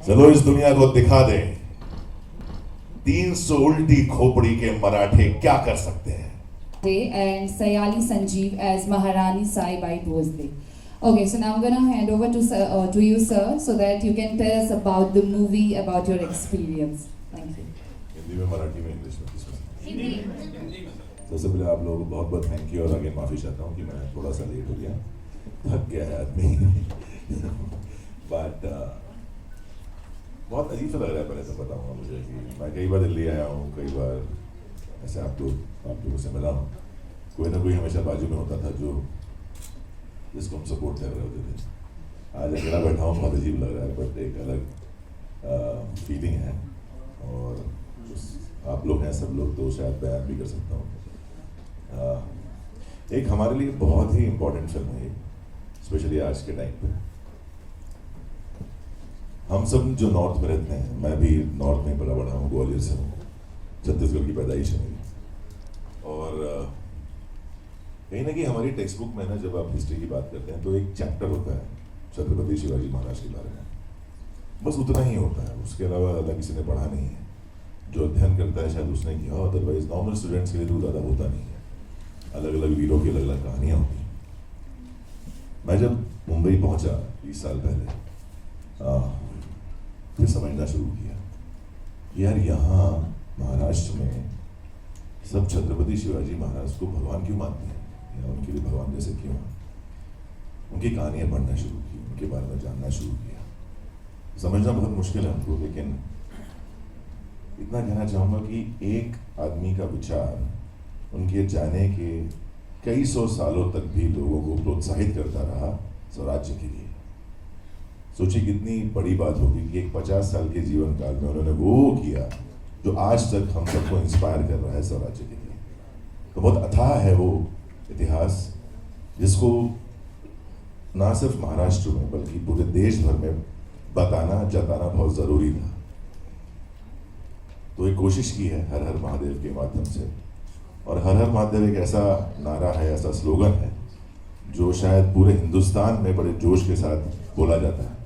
चलो इस दुनिया को दिखा दे 300 उल्टी खोपड़ी के मराठे क्या कर सकते हैं. And Sayali Sanjeev as Maharani Saibai Bhosle. Okay, so now I'm gonna hand over to you, sir, so that you can tell us about the movie, about your experience. Thank you. Hindi में, मराठी में, English में, किसमें? हिंदी। सबसे पहले आप लोगों को बहुत बहुत थैंक यू और आगे माफ़ी चाहता हूँ कि मैं थोड़ा सा लेट हो गया, थक गया है आदमी. बट बहुत अजीब सा लग रहा है. पहले तो बताऊँगा मुझे कि मैं कई बार दिल्ली आया हूँ, कई बार ऐसे आप लोगों से मिला हूँ. कोई ना कोई हमेशा बाजू में होता था जो जिसको हम सपोर्ट कर रहे होते थे. आज अकेला बैठा हूँ, बहुत अजीब लग रहा है, बट एक अलग फीलिंग है. और आप लोग हैं सब लोग तो शायद बयान भी कर सकता हूँ. एक हमारे लिए बहुत ही इम्पोर्टेंट फिल्म है, स्पेशली आज के टाइम पे. हम सब जो नॉर्थ में रहते हैं, मैं भी नॉर्थ में पला बड़ा हूँ, ग्वालियर से हूँ, छत्तीसगढ़ की पैदाइश है मेरी. और कहीं ना कहीं हमारी टेक्स्ट बुक में ना जब आप हिस्ट्री की बात करते हैं तो एक चैप्टर होता है छत्रपति शिवाजी महाराज के बारे में. बस उतना ही होता है, उसके अलावा ज़्यादा किसी ने पढ़ा नहीं है. जो अध्ययन करता है शायद उसने किया, अदरवाइज नॉर्मल स्टूडेंट्स के लिए तो ज़्यादा होता नहीं है. अलग अलग वीरों की अलग अलग कहानियाँ होती हैं. मैं जब मुंबई पहुँचा 20 साल पहले, फिर समझना शुरू किया यार यहाँ महाराष्ट्र में सब छत्रपति शिवाजी महाराज को भगवान क्यों मानते हैं, या उनके लिए भगवान जैसे क्यों हैं. उनकी कहानियाँ पढ़ना शुरू की, उनके बारे में जानना शुरू किया. समझना बहुत मुश्किल है हमको, लेकिन इतना कहना चाहूँगा कि एक आदमी का विचार उनके जाने के कई सौ सालों तक भी लोगों को प्रोत्साहित करता रहा स्वराज्य के लिए. सोचिए कितनी बड़ी बात होगी कि एक 50 साल के जीवन काल में उन्होंने वो किया जो आज तक हम सबको इंस्पायर कर रहा है स्वराज्य के लिए. तो बहुत अथाह है वो इतिहास, जिसको ना सिर्फ महाराष्ट्र में बल्कि पूरे देश भर में बताना जताना बहुत ज़रूरी था. तो एक कोशिश की है हर हर महादेव के माध्यम से. और हर हर महादेव एक ऐसा नारा है, ऐसा स्लोगन है जो शायद पूरे हिंदुस्तान में बड़े जोश के साथ बोला जाता है.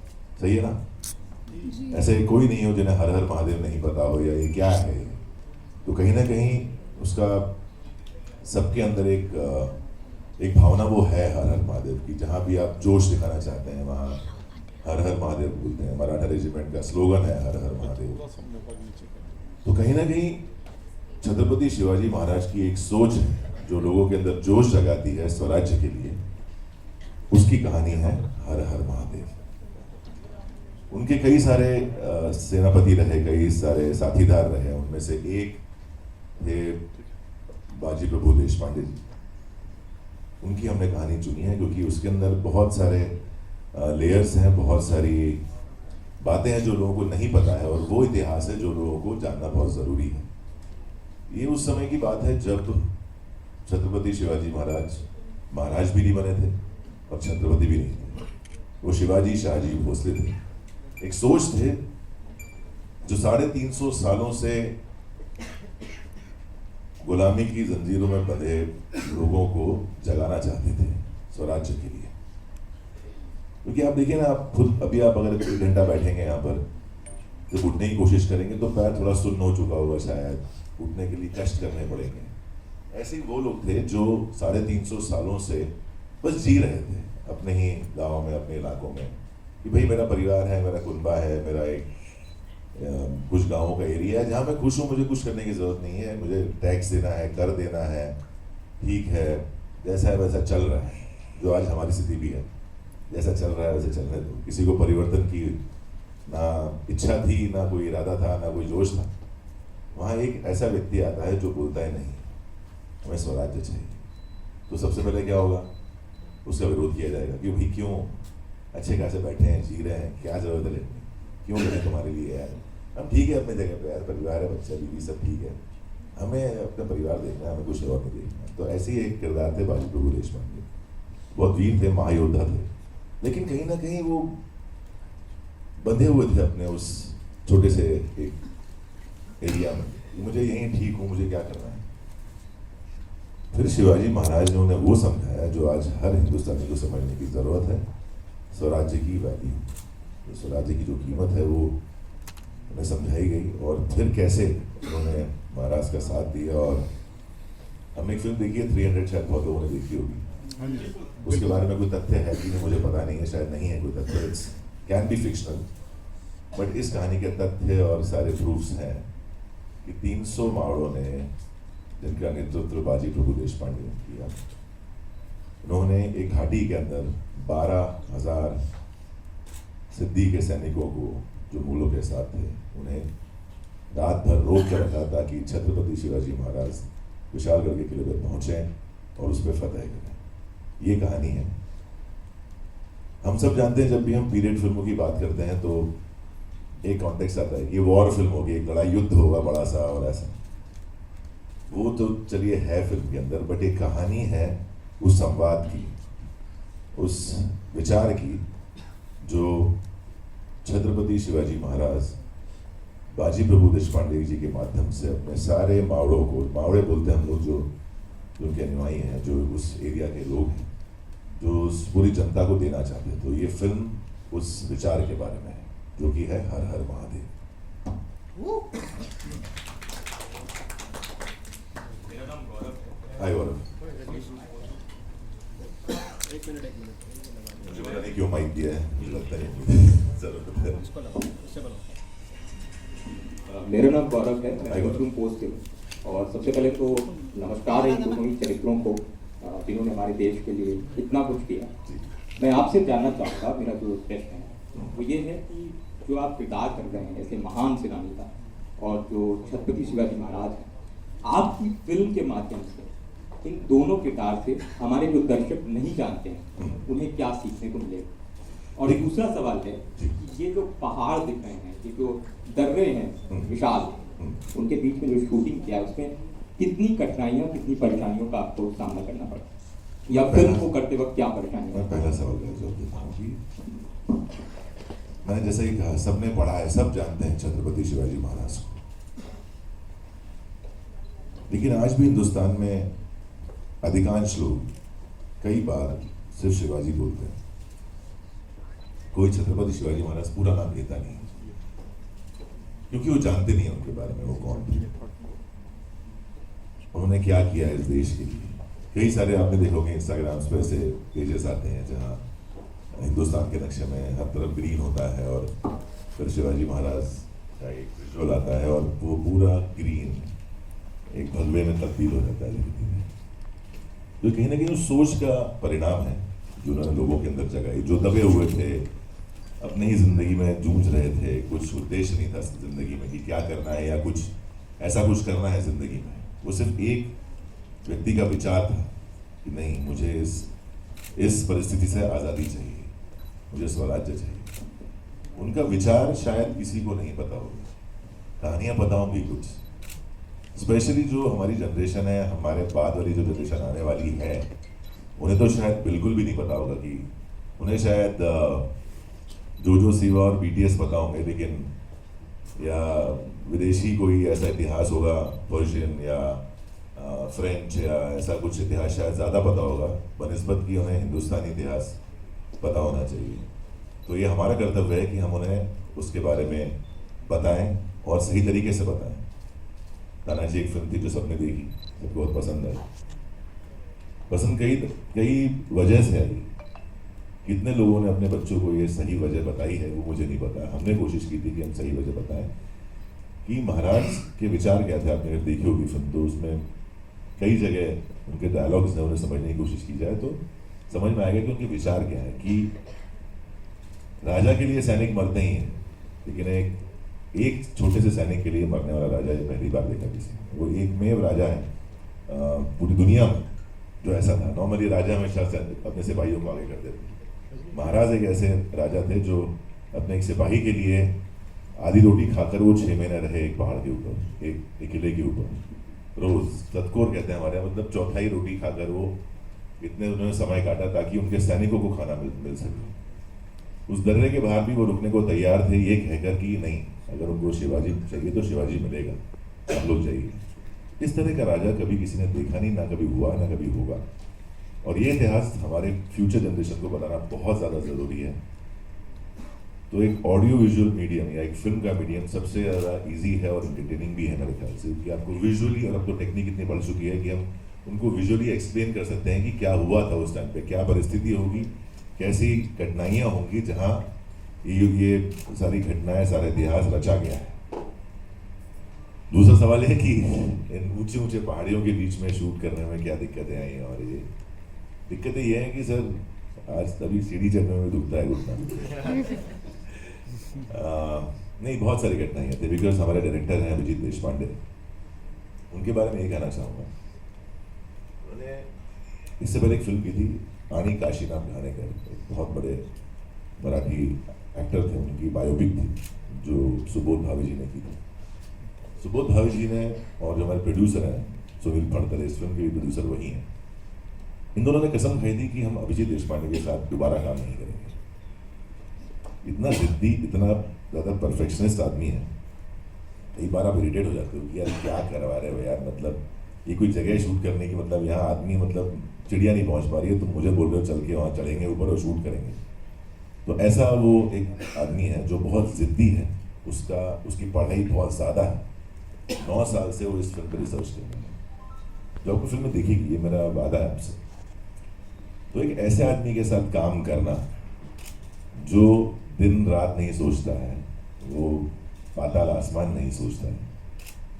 सही है ना? ऐसे कोई नहीं हो जिन्हें हर हर महादेव नहीं पता हो या ये क्या है. तो कहीं ना कहीं उसका सबके अंदर एक भावना वो है हर हर महादेव की. जहाँ भी आप जोश दिखाना चाहते हैं वहाँ हर हर महादेव बोलते हैं. मराठा रेजिमेंट का स्लोगन है हर हर महादेव. तो कहीं ना कहीं छत्रपति शिवाजी महाराज की एक सोच है जो लोगों के अंदर जोश जगाती है स्वराज्य के लिए. उसकी कहानी है हर हर महादेव. उनके कई सारे सेनापति रहे, कई सारे साथीदार रहे. उनमें से एक थे बाजी प्रभु देशपांडे जी. उनकी हमने कहानी चुनी है क्योंकि उसके अंदर बहुत सारे लेयर्स हैं, बहुत सारी बातें हैं जो लोगों को नहीं पता है, और वो इतिहास है जो लोगों को जानना बहुत ज़रूरी है. ये उस समय की बात है जब छत्रपति शिवाजी महाराज भी नहीं बने थे और छत्रपति भी नहीं थे. वो शिवाजी शाहजी भोसले थे. एक सोच थे जो 350 सालों से गुलामी की जंजीरों में बंधे लोगों को जगाना चाहते थे स्वराज्य के लिए. क्योंकि आप देखिए ना, आप खुद अभी आप अगर 1 घंटा बैठेंगे यहाँ पर, जब उठने की कोशिश करेंगे तो पैर थोड़ा सुन्न हो चुका होगा, शायद उठने के लिए कष्ट करने पड़ेंगे. ऐसे ही वो लोग थे जो 350 सालों से बस जी रहे थे अपने ही गाँव में, अपने इलाकों में, कि भाई मेरा परिवार है, मेरा कुनबा है, मेरा एक कुछ गाँवों का एरिया है जहाँ मैं खुश हूँ, मुझे कुछ करने की ज़रूरत नहीं है, मुझे टैक्स देना है, कर देना है, ठीक है, जैसा है वैसा चल रहा है. जो आज हमारी स्थिति भी है, जैसा चल रहा है वैसे चलने दो. किसी को परिवर्तन की ना इच्छा थी, ना कोई इरादा था, ना कोई जोश था. वहाँ एक ऐसा व्यक्ति आता है जो बोलता है नहीं, हमें स्वराज्य चाहिए. तो सबसे पहले क्या होगा, उसका विरोध किया जाएगा कि भाई क्यों, अच्छे खासे बैठे हैं, जी रहे हैं, क्या जरूरत है लेने, क्यों लेने तुम्हारे लिए यार. हम ठीक है अपने जगह पे यार, परिवार है, बच्चा बीवी सब ठीक है, हमें अपना परिवार देखना है, हमें कुछ और नहीं देखना. तो ऐसे ही एक किरदार थे बाजी प्रभु देशपांडे. बहुत वीर थे, महायोद्धा थे, लेकिन कहीं ना कहीं वो बंधे हुए थे अपने उस छोटे से एक एरिया में. मुझे यहीं ठीक हूँ, मुझे क्या करना है. फिर शिवाजी महाराज ने उन्हें वो समझाया जो आज हर हिंदुस्तानी को समझने की जरूरत है, स्वराज्य की वैल्यू. तो स्वराज्य की जो कीमत है वो उन्हें समझाई गई, और फिर कैसे उन्होंने महाराज का साथ दिया। और हमने एक फिल्म देखी है 300, शायद बहुत लोगों ने देखी होगी। उसके बारे में कोई तथ्य है कि नहीं मुझे पता नहीं है, शायद नहीं है कोई तथ्य, it's can be fictional, but इस कहानी के तथ्य और सारे प्रूफ्स हैं कि 300 मावड़ों ने, जिनका नेतृत्व बाजी प्रभु देशपांडे ने किया, उन्होंने एक घाटी के अंदर 12,000 सिद्धि के सैनिकों को, जो मूलों के साथ थे, उन्हें रात भर रोक कर रखा ताकि छत्रपति शिवाजी महाराज विशालगढ़ के किले पर पहुंचे और उस पर फतेह करें। ये कहानी है। हम सब जानते हैं जब भी हम पीरियड फिल्मों की बात करते हैं तो एक कॉन्टेक्स्ट आता है कि ये वॉर फिल्म होगी, एक बड़ा युद्ध होगा बड़ा सा और ऐसा। वो तो चलिए है फिल्म के अंदर, बट एक कहानी है उस संवाद की, उस विचार की, जो छत्रपति शिवाजी महाराज बाजी प्रभु देशपांडे जी के माध्यम से अपने सारे मावड़ों को, मावड़े बोलते हैं हम लोग, जो उनके अनुयायी हैं, जो उस एरिया के लोग हैं, जो उस पूरी जनता को देना चाहते हैं। तो ये फिल्म उस विचार के बारे में है, जो कि है हर हर महादेव। मेरा नाम गौरव है। हाय गौरव। एक मिनट मुझे पता नहीं क्यों माइक दिया है, मुझे लगता है जरूर। इसको लगाओ, इससे बनाओ। मेरा नाम गौरव है, मैं हाय गौरव। मशरूम पोस्ट से हूँ। और सबसे पहले तो नमस्कार है इन दोनों ही चरित्रों को, जिन्होंने हमारे देश के लिए इतना कुछ किया। मैं आपसे जानना चाहूँगा, मेरा जो प्रश्न है वो ये है कि जो आप किरदार कर रहे हैं ऐसे महान सेनानी का, और जो छत्रपति शिवाजी महाराज हैं, आपकी फिल्म के माध्यम से इन दोनों किरदार से हमारे जो दर्शक नहीं जानते हैं उन्हें क्या सीखने को मिलेगा। और एक दूसरा सवाल है कि ये जो पहाड़ दिख रहे हैं, ये जो दर्रे हैं विशाल, उनके बीच में जो शूटिंग किया है उसमें कितनी कठिनाइयाँ, कितनी परेशानियों का आपको सामना करना पड़ा, या फिल्म को करते वक्त क्या परेशानियाँ? मैं पहला सवाल का जवाब देता हूँ कि मैंने जैसे ही कहा, सबने पढ़ा है, सब जानते हैं छत्रपति शिवाजी महाराज को, लेकिन आज भी हिंदुस्तान में अधिकांश लोग कई बार सिर्फ शिवाजी बोलते हैं, कोई छत्रपति शिवाजी महाराज पूरा नाम लेता नहीं, क्योंकि वो जानते नहीं है उनके बारे में, वो कौन थे, उन्होंने क्या किया इस देश के लिए। कई सारे आपने देखोगे इंस्टाग्राम्स पे ऐसे पेजेस आते हैं जहाँ हिंदुस्तान के नक्शे में हर तरफ ग्रीन होता है, और फिर शिवाजी महाराज का एक विजुअल आता है और वो पूरा ग्रीन एक भगवे में तब्दील हो जाता है धीरे धीरे। तो कहीं ना कहीं उस सोच का परिणाम है जो उन्होंने लोगों के अंदर जगाई, जो दबे हुए थे, अपने ही जिंदगी में जूझ रहे थे, कुछ उद्देश्य नहीं था जिंदगी में कि क्या करना है या कुछ ऐसा कुछ करना है जिंदगी में। वो सिर्फ एक व्यक्ति का विचार था कि नहीं, मुझे इस परिस्थिति से आज़ादी चाहिए, मुझे स्वराज्य चाहिए। उनका विचार शायद किसी को नहीं पता होगा, कहानियाँ पता होंगी कुछ, स्पेशली जो हमारी जनरेशन है, हमारे बाद वाली जो जनरेशन आने वाली है, उन्हें तो शायद बिल्कुल भी नहीं पता होगा कि उन्हें शायद जो सिवा और BTS पता होंगे, लेकिन या विदेशी कोई ऐसा इतिहास होगा, पर्शियन या फ्रेंच या ऐसा कुछ इतिहास शायद ज़्यादा पता होगा बनिस्बत कि उन्हें हिंदुस्तानी इतिहास पता होना चाहिए। तो ये हमारा कर्तव्य है कि हम उन्हें उसके बारे में बताएं और सही तरीके से बताएं। तानाजी एक फिल्म थी जो सबने देखी, सबको बहुत पसंद आई। पसंद कई वजह से आई, कितने लोगों ने अपने बच्चों को ये सही वजह बताई है वो मुझे नहीं पता। हमने कोशिश की थी कि हम सही वजह बताएं कि महाराज के विचार क्या थे। आपने अगर देखी होगी फिल्म तो उसमें कई जगह उनके डायलॉग्स हैं, उन्हें समझने की कोशिश की जाए तो समझ में आएगा कि उनके विचार क्या है। कि राजा के लिए सैनिक मरते ही हैं, लेकिन एक छोटे से सैनिक के लिए मरने वाला राजा ये पहली बार देखा किसी ने। वो एकमेव राजा है पूरी दुनिया में जो ऐसा था। नॉर्मली राजा हमेशा अपने सिपाहियों को आगे कर देते थे। महाराज एक ऐसे राजा थे जो अपने एक सिपाही के लिए आधी रोटी खाकर वो 6 महीने रहे एक पहाड़ के ऊपर, एक किले के ऊपर, रोज सतकोर कहते हैं हमारे, मतलब चौथाई रोटी खाकर वो इतने उन्होंने समय काटा ताकि उनके सैनिकों को खाना मिल सके। उस दर्रे के बाहर भी वो रुकने को तैयार थे, ये कहकर कि नहीं, अगर उनको शिवाजी चाहिए तो शिवाजी मिलेगा, हम लोग जाइए। इस तरह का राजा कभी किसी ने देखा नहीं, ना कभी हुआ, ना कभी होगा। और ये इतिहास हमारे फ्यूचर जनरेशन को बताना बहुत ज़्यादा ज़रूरी है। तो एक ऑडियो विजुअल मीडियम या एक फिल्म का मीडियम सबसे ज़्यादा इजी है और एंटरटेनिंग भी है मेरे ख्याल से, कि आपको विजुअली, और अब तो टेक्निक इतनी बढ़ चुकी है कि हम उनको विजुअली एक्सप्लेन कर सकते हैं कि क्या हुआ था उस टाइम पे, क्या परिस्थिति होगी, कैसी कठिनाइयाँ होंगी जहाँ ये सारी घटनाएं, सारा इतिहास रचा गया है। दूसरा सवाल है कि इन ऊंचे ऊंचे पहाड़ियों के बीच में शूट करने में क्या दिक्कतें आई हैं, और ये दिक्कतें ये हैं कि सर आज तभी सीढ़ी चढ़ने में दुखता है घुटना। नहीं, बहुत सारी घटनाएं थी, बिकॉज हमारे डायरेक्टर हैं अभिजीत देशपांडे, उनके बारे में ये कहना चाहूँगा। उन्होंने इससे पहले एक फिल्म की थी आनी काशी नाम घाणेकर, एक बहुत बड़े मराठी एक्टर थे, उनकी बायोपिक थी जो सुबोध भावे जी ने की थी। सुबोध भावे जी ने और जो हमारे प्रोड्यूसर हैं सुनील फड़कर, इस फिल्म के प्रोड्यूसर वही हैं, इन दोनों ने कसम खाई थी कि हम अभिजीत देशपांडे के साथ दोबारा काम नहीं करेंगे। इतना जिद्दी, इतना ज़्यादा परफेक्शनिस्ट आदमी है, कई बार आप इरिटेट हो जाते हो कि यार क्या करवा रहे हो यार, मतलब ये कोई जगह शूट करने की, मतलब यहाँ आदमी, मतलब चिड़िया नहीं पहुँच पा रही है, तुम मुझे बोल रहे हो चल के वहाँ चढ़ेंगे ऊपर और शूट करेंगे। तो ऐसा वो एक आदमी है जो बहुत जिद्दी है, उसकी पढ़ाई बहुत ज़्यादा है। 9 साल से वो इस फिल्म पर रिसर्च कर रहे हैं, जो आपको फिल्म में दिखेगी, ये मेरा वादा है आपसे। तो एक ऐसे आदमी के साथ काम करना जो दिन रात नहीं सोचता है, वो पाताल आसमान नहीं सोचता है,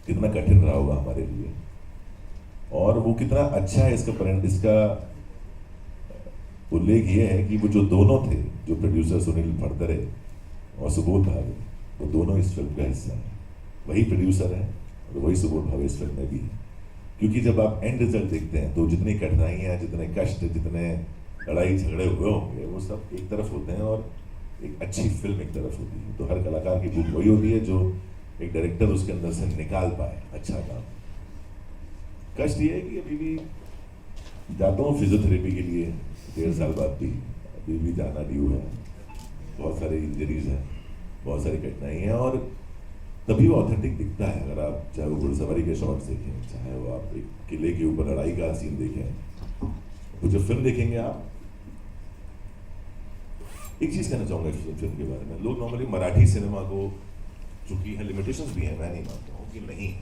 कितना कठिन रहा होगा हमारे लिए, और वो कितना अच्छा है, इसका उल्लेख ये है कि वो जो दोनों थे, जो प्रोड्यूसर सुनील फड़तरे और सुबोध भावे, वो दोनों इस फिल्म का हिस्सा हैं। वही प्रोड्यूसर हैं और वही सुबोध भावे इस फिल्म में भी है। क्योंकि जब आप एंड रिजल्ट देखते हैं तो जितनी कठिनाइयाँ, जितने कष्ट, जितने लड़ाई झगड़े हुए होंगे, वो सब एक तरफ होते हैं और एक अच्छी फिल्म एक तरफ होती है। तो हर कलाकार की भूख वही होती है जो एक डायरेक्टर उसके अंदर से निकाल पाए अच्छा काम। कष्ट ये है कि अभी भी जाता हूँ फिजियोथेरेपी के लिए 1.5 साल बाद भी, अभी भी जाना ड्यू है, बहुत सारे इंजरीज हैं, बहुत सारी कठिनाई हैं, और तभी वो ऑथेंटिक दिखता है। अगर आप चाहे वो घुड़सवारी के शॉट्स देखें, चाहे वो आप एक किले के ऊपर लड़ाई का सीन देखें, तो जब फिल्म देखेंगे आप, एक चीज़ कहना चाहूँगा इस फिल्म के बारे में। लोग नॉर्मली मराठी सिनेमा को, चूंकि है लिमिटेशंस भी हैं, मैं नहीं मानता हूँ कि नहीं है,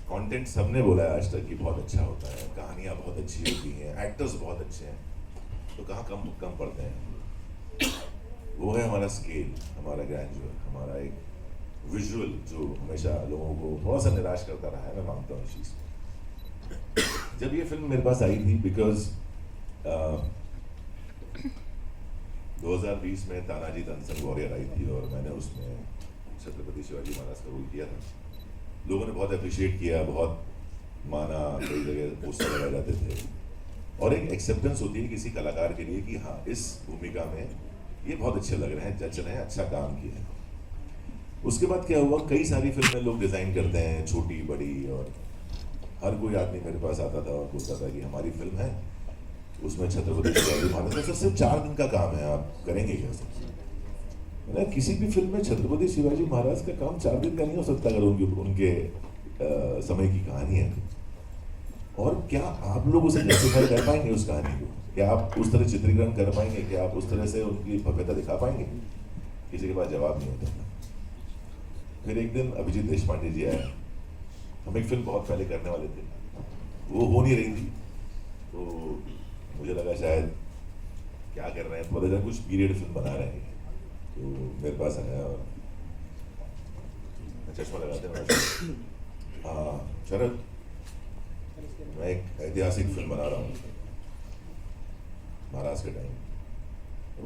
कंटेंट सबने बोला है आज तक कि बहुत अच्छा होता है, कहानियाँ बहुत अच्छी होती हैं, एक्टर्स बहुत अच्छे हैं, तो कहाँ कम पड़ते हैं। वो है हमारा स्केल, हमारा ग्रैंडर, हमारा एक विजुअल जो हमेशा लोगों को थोड़ा सा निराश करता रहा है। मैं मानता हूँ इस चीज़। जब ये फिल्म मेरे पास आई थी, बिकॉज 2020 में तानाजी द अनसंग वॉरियर आई थी और मैंने उसमें छत्रपति शिवाजी महाराज का रोल किया था। लोगों ने बहुत अप्रिशिएट किया, बहुत माना, कई जगह पोस्टर लगाए जाते थे, और एक एक्सेप्टेंस होती है किसी कलाकार के लिए कि हाँ, इस भूमिका में ये बहुत अच्छे लग रहे हैं, जच रहे हैं, अच्छा काम किया है। उसके बाद क्या हुआ, कई सारी फिल्में लोग डिज़ाइन करते हैं, छोटी बड़ी, और हर कोई आदमी मेरे पास आता था और बोलता था कि हमारी फिल्म है, उसमें छत्रपति शिवाजी महाराज का सिर्फ 4 दिन का काम है, आप करेंगे कैसे? मतलब किसी भी फिल्म में छत्रपति शिवाजी महाराज का काम 4 दिन का नहीं हो सकता अगर उनके समय की कहानी है। और क्या आप लोग उसे जस्टिफाई कर पाएंगे उस कहानी को? क्या आप उस तरह चित्रीकरण कर पाएंगे? क्या आप उस तरह से उनकी भव्यता दिखा पाएंगे? किसी के पास जवाब नहीं होता। फिर एक दिन अभिजीत देशपांडे जी आए, हम एक फिल्म बहुत पहले करने वाले थे, वो हो नहीं रही थी, तो मुझे लगा शायद क्या कर रहे हैं, पता चला कुछ पीरियड फिल्म बना रहे हैं। तो मेरे पास आया और चश्मा लगाते हैं, हाँ शरद, मैं एक ऐतिहासिक फिल्म बना रहा हूँ महाराज के टाइम।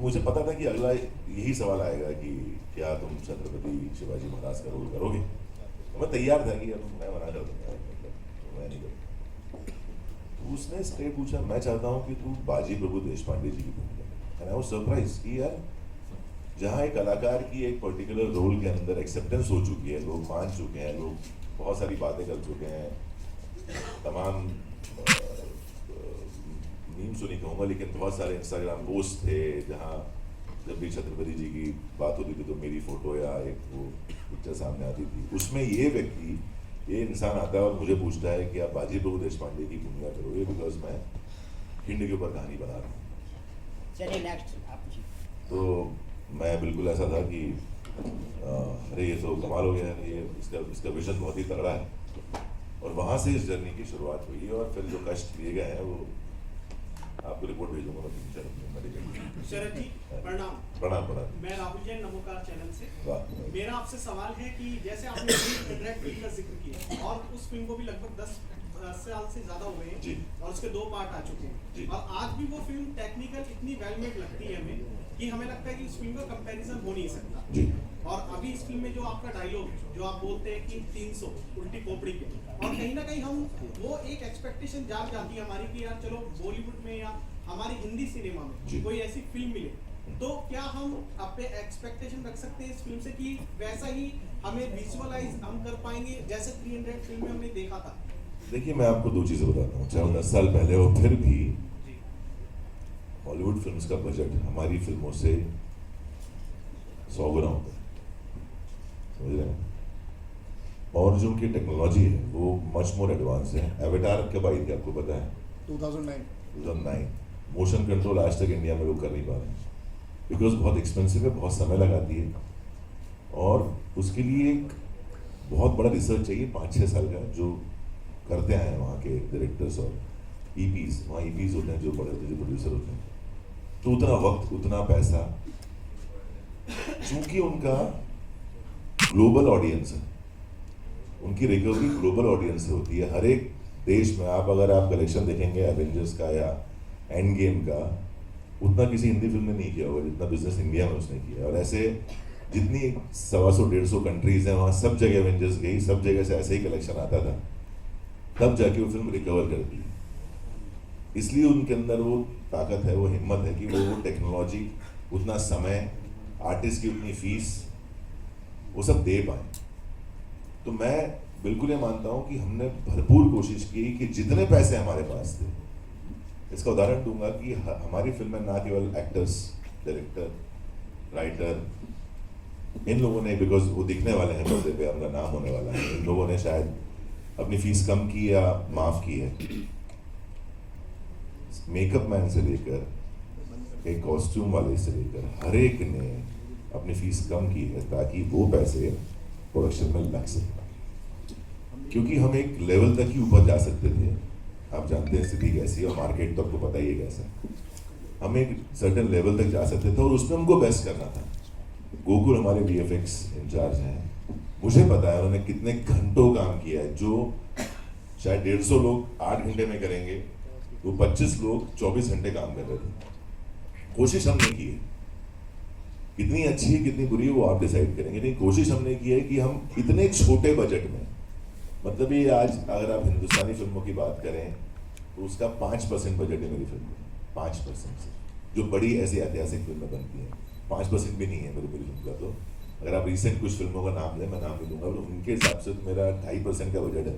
मुझे पता था कि अगला यही सवाल आएगा कि क्या तुम छत्रपति शिवाजी महाराज का रोल करोगे? तो मैं तैयार था कि अब मैं मना कर दूंगा, मतलब मैं नहीं करूँगा। तो उसने स्ट्रेट पूछा, मैं चाहता हूँ कि तू बाजी प्रभु देशपांडे जी की भूमिका। एंड आई वाज सरप्राइज कि यार, जहाँ एक कलाकार की एक पर्टिकुलर रोल के अंदर एक्सेप्टेंस हो चुकी है, लोग मान चुके हैं, लोग बहुत सारी बातें कर चुके हैं, तमाम मीम तो नहीं कहूँगा, लेकिन बहुत सारे इंस्टाग्राम पोस्ट थे जहाँ जब भी छत्रपति जी की बात होती थी तो मेरी फोटो या एक वो पिक्चर सामने आती थी। उसमें ये व्यक्ति, ये इंसान आता है और मुझे पूछता है कि आप बाजी प्रभु देशपांडे की भूमिका करोगे, बिकॉज मैं हिंद के ऊपर कहानी बना रहा हूँ। चलिए नेक्स्ट आप। तो मैं बिल्कुल ऐसा था कि अरे ये तो कमाल हो गया है, ये इसका विजन बहुत ही तगड़ा है। और वहाँ से इस जर्नी की शुरुआत हुई और फिर जो कष्ट लिए गए हैं वो आपको रिपोर्ट भेजूंगा मैं 3-4 दिन मेडिकल। शरद जी प्रणाम। प्रणाम प्रणाम। मैं राहुल जैन नमोकार चैनल से। वाह। मेरा आपसे सवाल है कि जैसे आपने रेड फिल्म का जिक्र किया और उस फिल्म को भी लगभग 10 साल से ज्यादा हुए हैं जी। और उसके 2 पार्ट आ चुके जी। हैं और आज भी वो फिल्म टेक्निकल इतनी वेल मेड लगती है हमें कि हमें लगता है कि इस फिल्म का कंपैरिजन हो नहीं सकता। जी। और अभी इस फिल्म में जो आपका डायलॉग जो आप बोलते हैं कि 300 उल्टी खोपड़ी पे, और कहीं ना कहीं हम वो एक एक्सपेक्टेशन जाग जाती है हमारी कि यार चलो बॉलीवुड में या हमारी हिंदी सिनेमा जी। में कोई ऐसी फिल्म मिले तो क्या हम अपने एक्सपेक्टेशन रख सकते हैं इस फिल्म से कि वैसा ही हमें विजुअलाइज हम कर पाएंगे जैसे 300 फिल्म में हमने देखा था। देखिए मैं आपको 2 चीज़ें बताता हूँ, चाहे 10 साल पहले हो फिर भी हॉलीवुड फिल्म्स का बजट हमारी फिल्मों से 100 गुना होता है, समझ रहे हैं। और जो उनकी टेक्नोलॉजी है वो मच मोर एडवांस है। एवेटार कब आई थी आपको पता है? 2009। मोशन कंट्रोल आज तक इंडिया में लोग कर नहीं पा रहे हैं बिकॉज बहुत एक्सपेंसिव है, बहुत समय लगाती है और उसके लिए एक बहुत बड़ा रिसर्च चाहिए 5-6 साल का, जो करते आए हैं वहाँ के डायरेक्टर्स और ईपीज, वहाँ ईपीज होते हैं जो बड़े होते हैं, जो प्रोड्यूसर होते हैं। तो उतना वक्त, उतना पैसा, चूंकि उनका ग्लोबल ऑडियंस है, उनकी रिकवरी ग्लोबल ऑडियंस से होती है। हर एक देश में अगर आप कलेक्शन देखेंगे एवेंजर्स का या एंड गेम का, उतना किसी हिंदी फिल्म ने नहीं किया होगा जितना बिजनेस इंडिया में उसने किया। और ऐसे जितनी 125-150 कंट्रीज हैं वहाँ सब जगह एवेंजर्स गई, सब जगह से ऐसे ही कलेक्शन आता था, तब जाके वो फिल्म रिकवर करती है। इसलिए उनके अंदर वो ताकत है, वो हिम्मत है कि वो टेक्नोलॉजी, उतना समय, आर्टिस्ट की उतनी फीस, वो सब दे पाए। तो मैं बिल्कुल ये मानता हूँ कि हमने भरपूर कोशिश की कि जितने पैसे हमारे पास थे, इसका उदाहरण दूंगा कि हमारी फिल्म में ना केवल एक्टर्स, डायरेक्टर, राइटर, इन लोगों ने, बिकॉज वो दिखने वाले हैं पर्दे पे, हमारा नाम होने वाला है, इन लोगों ने शायद अपनी फीस कम की या माफ की है। मेकअप मैन से लेकर एक कॉस्ट्यूम वाले से लेकर हर एक ने अपनी फीस कम की है ताकि वो पैसे प्रोडक्शन में लग सके, क्योंकि हम एक लेवल तक ही ऊपर जा सकते थे। आप जानते हैं स्थिति कैसी है और मार्केट तो आपको पता ही है कैसा है। हम एक सर्टेन लेवल तक जा सकते थे और उसमें हमको बेस्ट करना था। गोकुल हमारे वीएफएक्स इंचार्ज हैं, मुझे पता है उन्होंने कितने घंटों काम किया है। जो शायद 150 लोग 8 घंटे में करेंगे, वो 25 लोग 24 घंटे काम कर रहे थे। कोशिश हमने की है, कितनी अच्छी है कितनी बुरी है वो आप डिसाइड करेंगे, लेकिन कोशिश हमने की है कि हम इतने छोटे बजट में, मतलब ये आज अगर आप हिंदुस्तानी फिल्मों की बात करें तो उसका 5% बजट है मेरी फिल्म में, 5% से, जो बड़ी ऐसी ऐतिहासिक फिल्में बनती हैं 5% भी नहीं है मेरी फिल्म का। तो अगर आप रिसेंट कुछ फिल्मों का नाम लें, मैं नाम नहीं दूंगा, तो उनके हिसाब से तो मेरा 2.5% का बजट है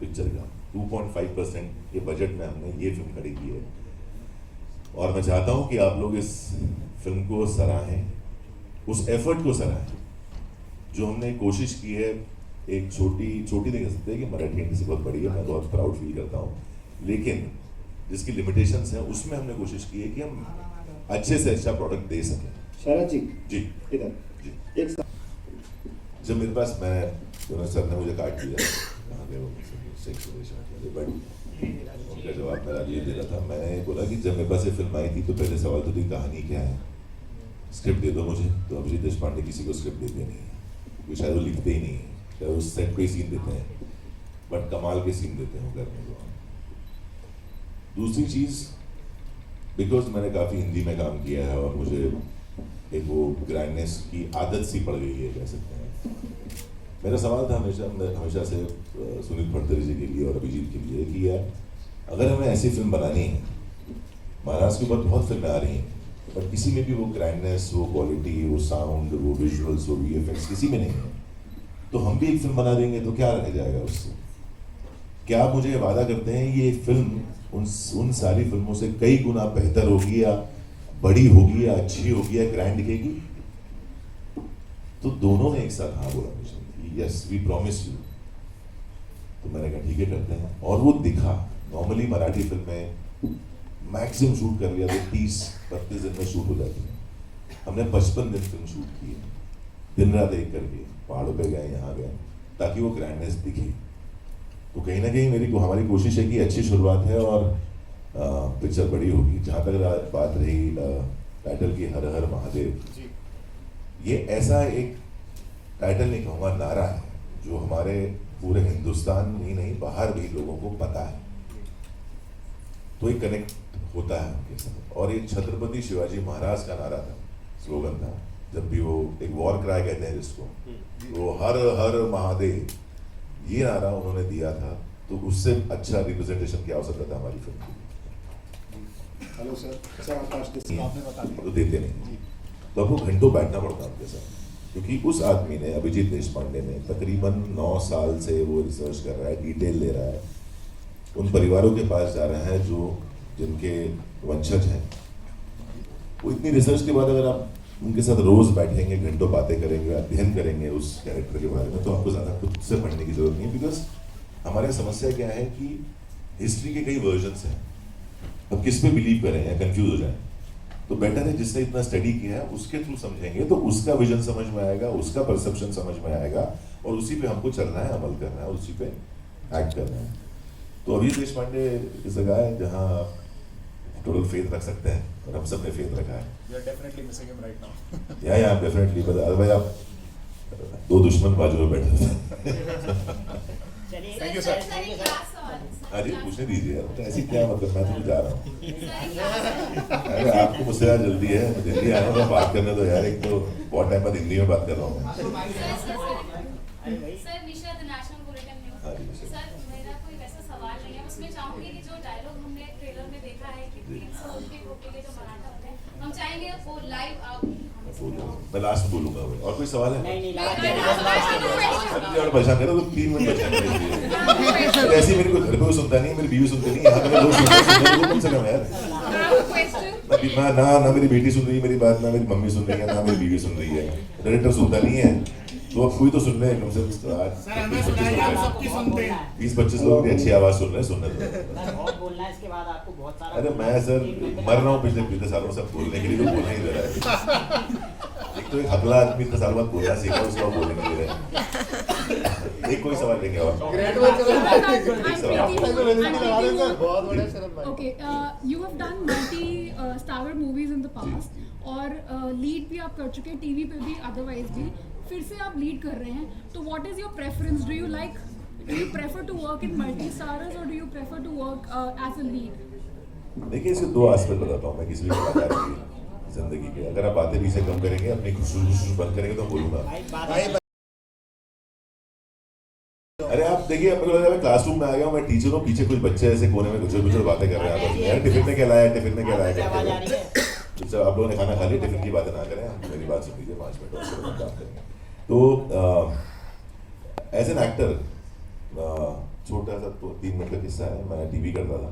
पिक्चर का। 2.5% ये बजट में हमने ये फिल्म खड़ी की है और मैं चाहता हूँ कि आप लोग इस फिल्म को सराहें, उस एफर्ट को सराहें जो हमने कोशिश की है। एक छोटी नहीं कह सकते कि मराठी इंडस्ट्री बहुत बड़ी है, मैं बहुत प्राउड फील करता हूँ, लेकिन जिसकी लिमिटेशंस हैं उसमें हमने कोशिश की है कि हम अच्छे से अच्छा प्रोडक्ट दे सकें। शरद जी जी इधर जी। एक जब मेरे पास, मैं सर ने मुझे काट दिया, कहाँ गए वो बट उनका जवाब मेरा ये दे रहा था। मैंने बोला कि जब मेरे पास ये फिल्म आई थी तो पहले सवाल तो थी कहानी क्या है, स्क्रिप्ट दे दो मुझे। तो अभिजीत देशपांडे किसी को स्क्रिप्ट देते नहीं है, क्योंकि शायद वो लिखते ही नहीं है, शायद उस सेट पे सीन देते हैं, बट कमाल के सीन देते हैं करने को। दूसरी चीज़, बिकॉज मैंने काफ़ी हिंदी में काम किया है और मुझे एक वो ग्रैंडनेस की आदत सी पड़ गई है कह सकते हैं। मेरा सवाल था हमेशा से सुनील फड़तरी जी के लिए और अभिजीत के लिए कि यार अगर हमें ऐसी फिल्म बनानी है, महाराष्ट्र के ऊपर बहुत फिल्में आ रही हैं, बट किसी में भी वो ग्रैंडनेस, वो क्वालिटी, वो साउंड, वो विजुअल्स, वो वीएफएक्स किसी में नहीं है, तो हम भी एक फिल्म बना देंगे तो क्या रह जाएगा उससे? क्या आप मुझे वादा करते हैं ये फिल्म उन सारी फिल्मों से कई गुना बेहतर होगी या बड़ी होगी या अच्छी होगी या ग्रैंड दिखेगी? तो दोनों ने एक साथ हाँ बोला मुझे, यस वी प्रॉमिस यू। तो मैंने कहा ठीक है करते हैं, और वो दिखा। नॉर्मली मराठी फिल्में मैक्सिमम शूट कर लिया तो 30-32 दिन में शूट हो जाती है, हमने 55 दिन फिल्म शूट की है, दिन रात एक करके, पहाड़ों पे गए, यहाँ गए, ताकि वो ग्रैंडनेस दिखे। तो कहीं ना कहीं हमारी कोशिश है कि अच्छी शुरुआत है और पिक्चर बड़ी होगी। जहाँ तक बात रही टाइटल की, हर हर महादेव, ये ऐसा एक टाइटल नहीं कहूँगा, नारा है जो हमारे पूरे हिंदुस्तान ही नहीं, बाहर भी लोगों को पता है, तो ये कनेक्ट होता है उनके साथ। और ये छत्रपति शिवाजी महाराज का नारा था, स्लोगन था, जब भी वो एक वॉर क्राई कहते हैं जिसको, वो हर हर महादेव, ये नारा उन्होंने दिया था। तो उससे अच्छा रिप्रेजेंटेशन क्या हो सकता था हमारी फिल्म के लिए। हेलो सर आकाश के आपने बता दिया तो देते नहीं, तो आपको घंटों बैठना पड़ता उनके साथ, क्योंकि उस आदमी ने, अभिजीत देशपांडे ने, तकरीबन 9 साल से वो रिसर्च कर रहा है, डिटेल ले रहा है, उन परिवारों के पास जा रहा है जो जिनके वंशज हैं। वो इतनी रिसर्च के बाद अगर आप उनके साथ रोज बैठेंगे, घंटों बातें करेंगे, अध्ययन करेंगे उस कैरेक्टर के बारे में, तो आपको ज़्यादा खुद से पढ़ने की जरूरत नहीं है। बिकॉज हमारे समस्या क्या है कि हिस्ट्री के कई वर्जन्स हैं, अब किस पे बिलीव करें या कंफ्यूज हो जाए। तो बेटर है जिसने इतना स्टडी किया है उसके थ्रू समझेंगे, तो उसका विजन समझ में आएगा, उसका परसेप्शन समझ में आएगा, और उसी पे हमको चलना है, अमल करना है, उसी पे एक्ट करना है। तो अभिजीत देशपांडे इस जगह है जहाँ आप टोटल फेथ रख सकते हैं, और हम सब ने फेथ रखा है। You are definitely missing him right now या डेफिनेटली, बट अदरवाइज आप 2 दुश्मन बाजू में बैठे थे। थैंक यू सर हाँ जी, पूछने दीजिए यार, तो ऐसी क्या मतलब, मैं तो जा रहा हूँ। अरे आपको मुझसे यार जल्दी है, मैं दिल्ली आया हूँ, बात करने दो यार, एक तो बहुत टाइम बाद हिंदी में बात कर रहा हूँ। Sir Nisha the national bulletin news. हाँ जी, निशा। सर मेरा कोई वैसा सवाल नहीं है, उसमें चाहूंगी कि जो डायलॉग हमने ट्रेलर में देखा है कि 300 उनके कोटे के जो मराठा होते हैं, हम चाहेंगे वो लाइव आप मैं लास्ट बोलूंगा, और कोई सवाल है? नहीं और परेशान करो तो 3 मिनट बचा है। ऐसी मेरी कोई घर पे कोई सुनता नहीं, मेरी बीवी सुनती नहीं, यहाँ पे लोग सुनते हैं, कम से कम यार। ना मेरी बेटी सुन रही है मेरी बात, ना मेरी मम्मी सुन रही है, ना मेरी बीवी सुन रही है, डायरेक्टर सुनता नहीं है, तो अब कोई तो सुन रहे हैं, कम से कम 20-25 लोग अच्छी आवाज सुन रहे हैं, सुनने दो। बहुत बोलना है, इसके बाद आपको बहुत सारा। अरे मैं सर मर रहा हूँ पिछले 20 सालों से, बोलने के लिए तो बोलने ही दे रहा है। एक तो एक हकला आदमी इतने साल बाद बोलना सीखा, उसको आप बोलने नहीं दे रहे। एक कोई सवाल लेंगे और Okay, you have done multi-star movies in the past, और लीड भी आप कर चुके हैं टीवी पे भी, अदरवाइज भी फिर से आप लीड कर रहे हैं, तो what is your preference? Do you prefer to work in multi-stars or do you prefer to work as a lead? देखिए, इसके 2 एस्पेक्ट बताता हूँ मैं किसी भी कलाकार की जिंदगी के। अगर आप बातें पीछे कम करेंगे, अपनी खुशबू बंद करेंगे, तो बोलूंगा। अरे आप देखिए, अपने को क्लासरूम में आ गया हूँ, मैं टीचर हूँ, पीछे कुछ बच्चे ऐसे कोने में कुछ बातें कर रहे हैं, यार टिफिन में क्या लाया, टिफिन में क्या लाया। तो आप लोगों ने खाना खा लिया, टिफिन की बातें ना करें, मेरी बात सुन लीजिए 5 मिनट और बात करेंगे। तो एज एन एक्टर, छोटा सा तो 3 मिनट का किस्सा है। मैं टीवी करता था,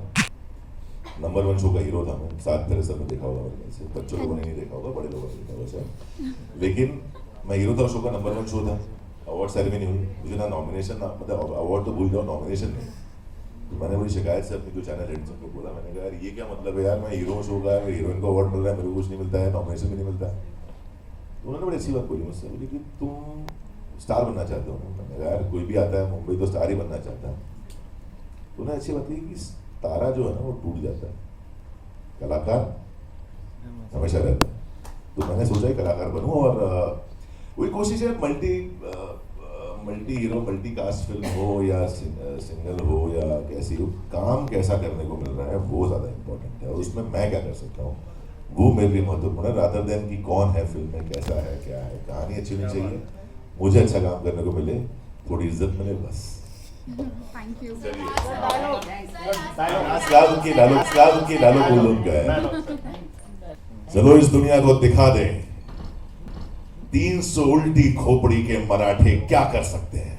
नंबर 1 शो का हीरो था मैं, 7 तरह सब ने देखा होगा मेरे से, बच्चों लोगों ने नहीं देखा होगा, बड़े लोगों ने देखा होगा शायद, लेकिन मैं हीरो था, शो का नंबर 1 शो था। अवार्ड सेरेमनी हुई, मुझे ना नॉमिनेशन, ना मतलब अवार्ड तो भूल जाओ, नॉमिनेशन नहीं। तो मैंने बड़ी शिकायत से अपनी जो चैनल हेड सबको बोला, मैंने कहा यार ये क्या मतलब है यार, मैं हीरो शो का है, मेरे हीरोइन को अवार्ड मिल रहा है, मेरे को कुछ नहीं मिलता है, नॉमिनेशन भी नहीं मिलता है। तो उन्होंने बड़ी अच्छी बात बोली मुझसे, बोली कि तुम स्टार बनना चाहते हो। मैंने कहा यार कोई भी आता है मुंबई तो स्टार ही बनना चाहता है। तो उन्होंने अच्छी बात की कि तारा जो है ना वो टूट जाता है, कलाकार हमेशा रहता है। तो मैंने सोचा कलाकार बनूं, और वही कोशिश है, multi hero, multi cast film हो या सिंगल हो या कैसी हो, काम कैसा करने को मिल रहा है वो ज़्यादा इम्पोर्टेंट है, और उसमें मैं क्या कर सकता हूँ वो मेरे लिए महत्वपूर्ण है, रादर देन कि कौन है फिल्म में, कैसा है, क्या है। कहानी अच्छी होनी चाहिए, मुझे अच्छा काम करने को मिले, थोड़ी इज्जत मिले, बस। Thank you. डालो बोलो उनका है। चलो इस दुनिया को दिखा दे 300 उल्टी खोपड़ी के मराठे क्या कर सकते हैं।